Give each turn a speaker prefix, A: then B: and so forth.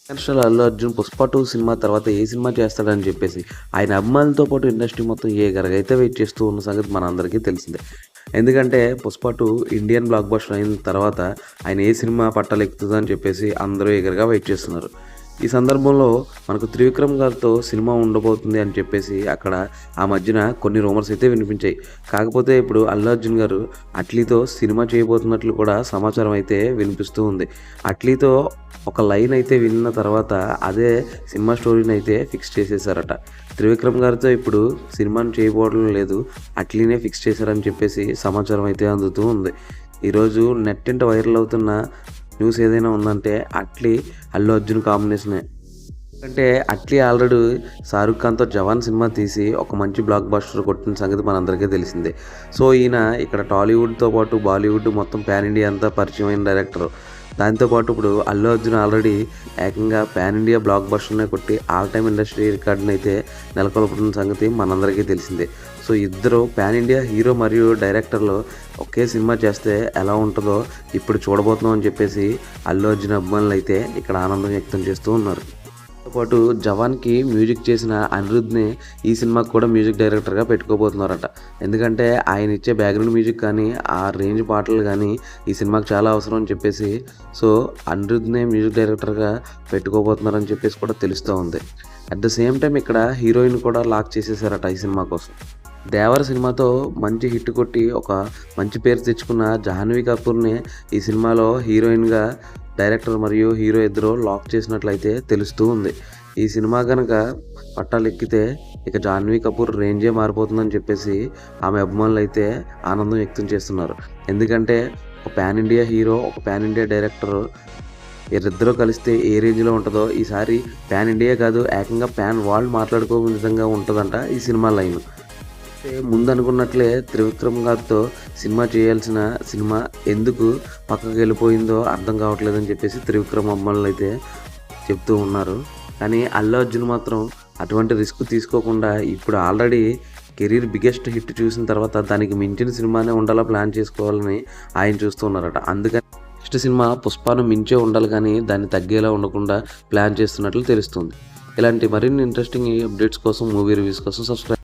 A: Megastar Allu Arjun 'Pushpa 2' cinema తర్వాత ఏ cinema చేస్తాడని చెప్పేసి ఆయన అభిమానులతో పాటు ఇండస్ట్రీ మొత్తం ఏగరగైతే వెయిట్ చేస్తూ ఉన్న సంగతి మనందరికీ తెలిసిందే. ఎందుకంటే 'పుష్ప 2' ఇండియన్ బ్లాక్ బస్టర్ అయిన తర్వాత ఆయన ఏ సినిమా పట్టాలెక్కుతుందని చెప్పేసి అందరూ ఎగరగా వెయిట్ చేస్తున్నారు. ఈ సందర్భంలో మనకు త్రివిక్రమ్ గారితో సినిమా ఉండబోతుంది అని చెప్పేసి అక్కడ ఆ మధ్యన కొన్ని రూమర్స్ అయితే వినిపించాయి. కాకపోతే ఇప్పుడు అల్లు అర్జున్ గారు అట్లీతో సినిమా చేయబోతున్నట్లు కూడా సమాచారం అయితే వినిపిస్తూ ఉంది. అట్లీతో ఒక లైన్ అయితే విన్న తర్వాత అదే సినిమా స్టోరీని అయితే ఫిక్స్ చేసేసారట. త్రివిక్రమ్ గారితో ఇప్పుడు సినిమాను చేయబోవడం లేదు, అట్లీనే ఫిక్స్ చేశారని చెప్పేసి సమాచారం అయితే అందుతూ ఉంది. ఈరోజు నెట్టింట వైరల్ అవుతున్న న్యూస్ ఏదైనా ఉందంటే అట్లీ అల్లు అర్జున్ కాంబినేషనే. ఎందుకంటే అట్లీ ఆల్రెడీ షారుఖ్ ఖాన్తో 'జవాన్' సినిమా తీసి ఒక మంచి బ్లాక్ బస్టర్ కొట్టిన సంగతి మనందరికీ తెలిసిందే. సో ఈయన ఇక్కడ టాలీవుడ్తో పాటు బాలీవుడ్ మొత్తం పాన్ ఇండియా అంతా పరిచయమైన డైరెక్టర్. దాంతోపాటు ఇప్పుడు అల్లు అర్జున్ ఆల్రెడీ ఏకంగా పాన్ ఇండియా బ్లాక్ బస్టర్నే కొట్టి ఆల్ టైమ్ ఇండస్ట్రీ రికార్డుని అయితే నెలకొల్పుతున్న సంగతి మనందరికీ తెలిసిందే. సో ఇద్దరు పాన్ ఇండియా హీరో మరియు డైరెక్టర్లు ఒకే సినిమా చేస్తే ఎలా ఉంటుందో ఇప్పుడు చూడబోతున్నాం అని చెప్పేసి అల్లు అర్జున్ అభిమానులు అయితే ఇక్కడ ఆనందం వ్యక్తం చేస్తూ ఉన్నారు. పాటు 'జవాన్'కి మ్యూజిక్ చేసిన అనిరుద్ని ఈ సినిమాకి కూడా మ్యూజిక్ డైరెక్టర్గా పెట్టుకోబోతున్నారట. ఎందుకంటే ఆయన ఇచ్చే బ్యాక్గ్రౌండ్ మ్యూజిక్ కానీ ఆ రేంజ్ పాటలు కానీ ఈ సినిమాకి చాలా అవసరం అని చెప్పేసి సో అనిరుద్నే మ్యూజిక్ డైరెక్టర్గా పెట్టుకోబోతున్నారని చెప్పేసి కూడా తెలుస్తూ ఉంది. అట్ ద సేమ్ టైం ఇక్కడ హీరోయిన్ కూడా లాక్ చేసేసారట ఈ సినిమా కోసం. 'దేవర' సినిమాతో మంచి హిట్ కొట్టి ఒక మంచి పేరు తెచ్చుకున్న జాహ్నవి కపూర్ని ఈ సినిమాలో హీరోయిన్గా డైరెక్టర్ మరియు హీరో ఇద్దరు లాక్ చేసినట్లయితే తెలుస్తూ ఉంది. ఈ సినిమా కనుక పట్టాలెక్కితే ఇక జాహ్నవి కపూర్ రేంజే మారిపోతుందని చెప్పేసి ఆమె అభిమానులు అయితే ఆనందం వ్యక్తం చేస్తున్నారు. ఎందుకంటే ఒక పాన్ ఇండియా హీరో, ఒక పాన్ ఇండియా డైరెక్టర్ వీరిద్దరూ కలిస్తే ఏ రేంజ్లో ఉంటుందో ఈసారి పాన్ ఇండియా కాదు ఏకంగా పాన్ వరల్డ్ మాట్లాడుకో విధంగా ఉంటుందంట ఈ సినిమా లైన్. ముందు అనుకున్నట్లే త్రివిక్రమ్ గారితో సినిమా చేయాల్సిన సినిమా ఎందుకు పక్కకు వెళ్ళిపోయిందో అర్థం కావట్లేదని చెప్పేసి త్రివిక్రమ్ అభిమానులు అయితే చెప్తూ ఉన్నారు. కానీ అల్లు అర్జున్ మాత్రం అటువంటి రిస్క్ తీసుకోకుండా ఇప్పుడు ఆల్రెడీ కెరీర్ బిగ్గెస్ట్ హిట్ చూసిన తర్వాత దానికి మించిన సినిమానే ఉండాలా ప్లాన్ చేసుకోవాలని ఆయన చూస్తున్నారట. అందుకని నెక్స్ట్ సినిమా 'పుష్ప'ను మించే ఉండాలి కానీ దాన్ని తగ్గేలా ఉండకుండా ప్లాన్ చేస్తున్నట్లు తెలుస్తుంది. ఇలాంటి మరిన్ని ఇంట్రెస్టింగ్ అప్డేట్స్ కోసం, మూవీ రివ్యూస్ కోసం సబ్స్క్రైబ్